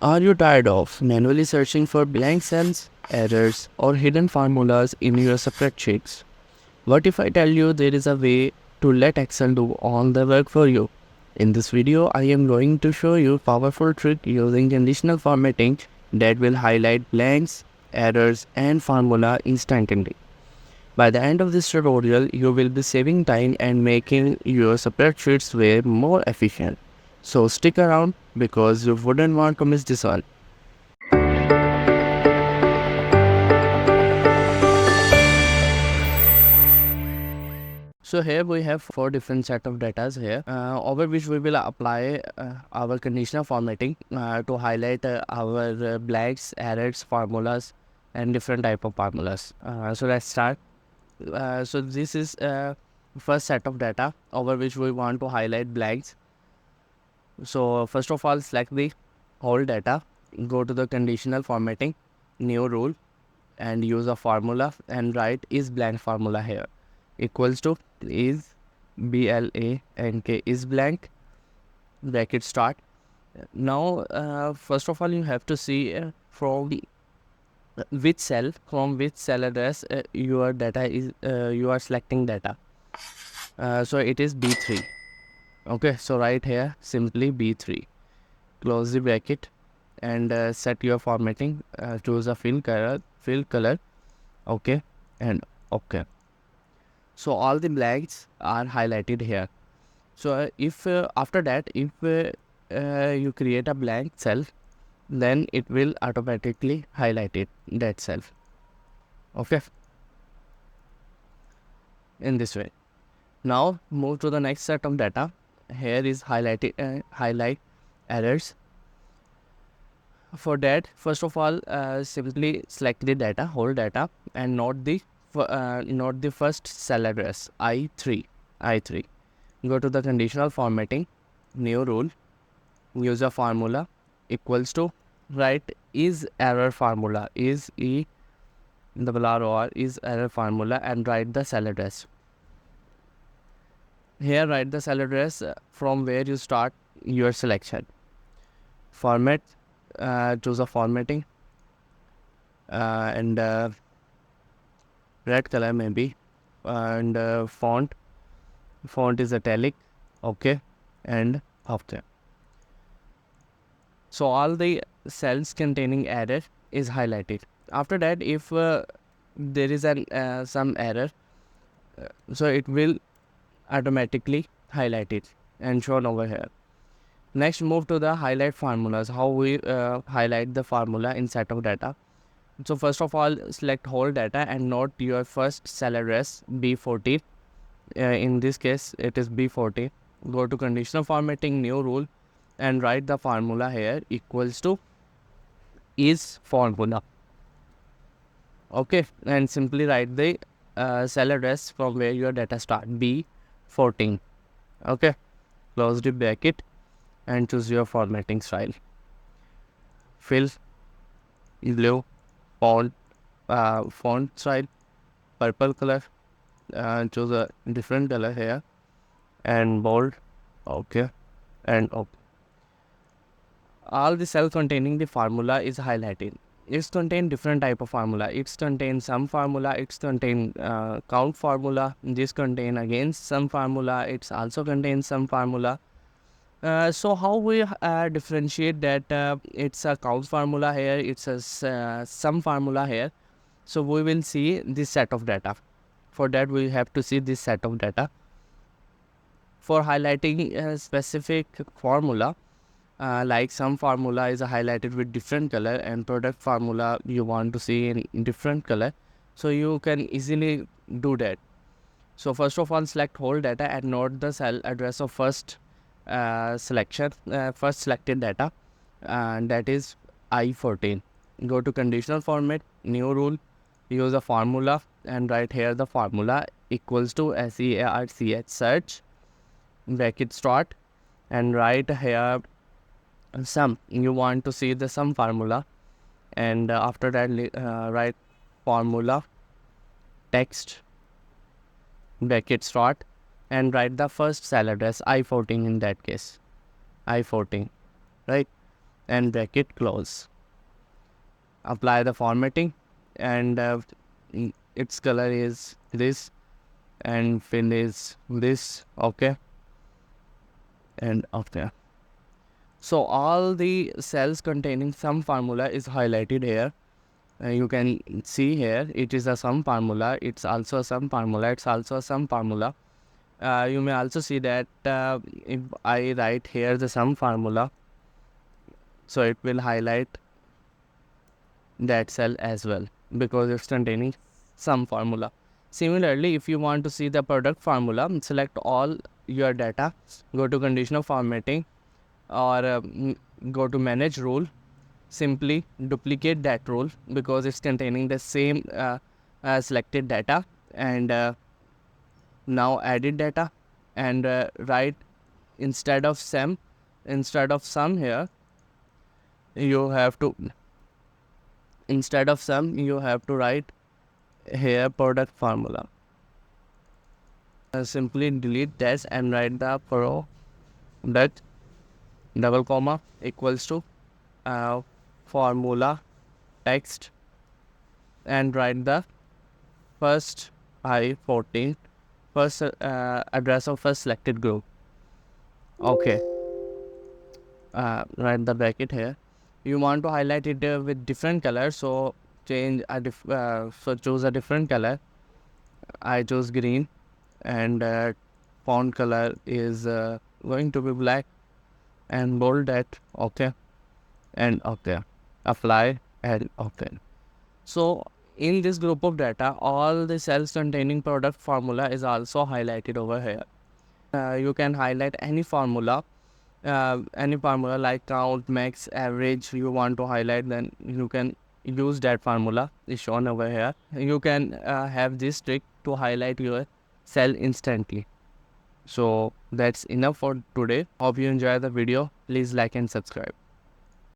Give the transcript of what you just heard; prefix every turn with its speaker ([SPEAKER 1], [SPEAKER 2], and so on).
[SPEAKER 1] Are you tired of manually searching for blank cells, errors, or hidden formulas in your spreadsheets? What if I tell you there is a way to let Excel do all the work for you? In this video, I am going to show you a powerful trick using conditional formatting that will highlight blanks, errors, and formula instantly. By the end of this tutorial, you will be saving time and making your spreadsheets way more efficient. So stick around because you wouldn't want to miss this one. So here we have four different set of datas here, over which we will apply our conditional formatting to highlight our blanks, errors, formulas, and different type of formulas. So let's start. So this is first set of data over which we want to highlight blanks. So first of all, select the whole data, go to the conditional formatting, new rule, and use a formula and write is blank formula here equals to is blank is blank bracket start. Now first of all you have to see from which cell address your data is you are selecting data. So it is B3. Okay, so right here simply B3, close the bracket and set your formatting, choose a fill color, okay, and okay. So all the blanks are highlighted here. So if after that if you create a blank cell, then it will automatically highlight it, that cell. Okay, in this way. Now move to the next set of data. Here is highlight errors. For that, first of all, simply select the data, whole data, and not the first cell address I3. Go to the conditional formatting, new rule, use a formula equals to, write is error formula, is ERROR is error formula, and write the cell address. Here write the cell address from where you start your selection. Format, choose a formatting, and red color maybe, and font is italic, okay, and okay. So all the cells containing error is highlighted. After that, if there is some error, so it will automatically highlight it and shown over here. Next, move to the highlight formulas, how we highlight the formula in set of data. So first of all, select whole data and note your first cell address B40. In this case it is B40. Go to conditional formatting, new rule, and write the formula here equals to is formula, okay, and simply write the cell address from where your data start, B14, okay, close the bracket and choose your formatting style, fill, blue, font style, purple color, choose a different color here, and bold, okay, and okay. All the cell containing the formula is highlighted. It's contain different type of formula. It's contain sum formula, it's contain count formula, this contain again sum formula, it's also contains some formula. So how we differentiate that it's a count formula here, it's a sum formula here. So we will see this set of data. For that we have to see this set of data. For highlighting a specific formula, like some formula is highlighted with different color and product formula you want to see in different color, so you can easily do that. So first of all, select whole data and note the cell address of first first selected data, and that is I14. Go to conditional format, new rule, use a formula and write here the formula equals to search bracket start, and write here sum, you want to see the sum formula, and after that write formula text bracket start and write the first cell address I14, in that case I14, right. and bracket close. Apply the formatting, and its color is this, and fill is this. Okay, and okay. So all the cells containing some formula is highlighted here. You can see here it is a sum formula, it's also a sum formula, it's also a sum formula. You may also see that if I write here the sum formula, so it will highlight that cell as well because it's containing sum formula. Similarly, if you want to see the product formula, select all your data, go to conditional formatting, or go to manage rule. Simply duplicate that rule because it's containing the same selected data, and now added data, and write instead of sum here, you have to write here product formula. Simply delete this and write the product double comma equals to formula text, and write the first I-14 first address of first selected group. Okay, write the bracket here. You want to highlight it with different color, so change so choose a different color. I chose green, and font color is going to be black, and bold that. Okay, and okay, apply, and okay. So in this group of data, all the cells containing product formula is also highlighted over here. You can highlight any formula like count, max, average you want to highlight, then you can use that formula is shown over here. You can have this trick to highlight your cell instantly. So that's enough for today. Hope you enjoy the video. Please like and subscribe.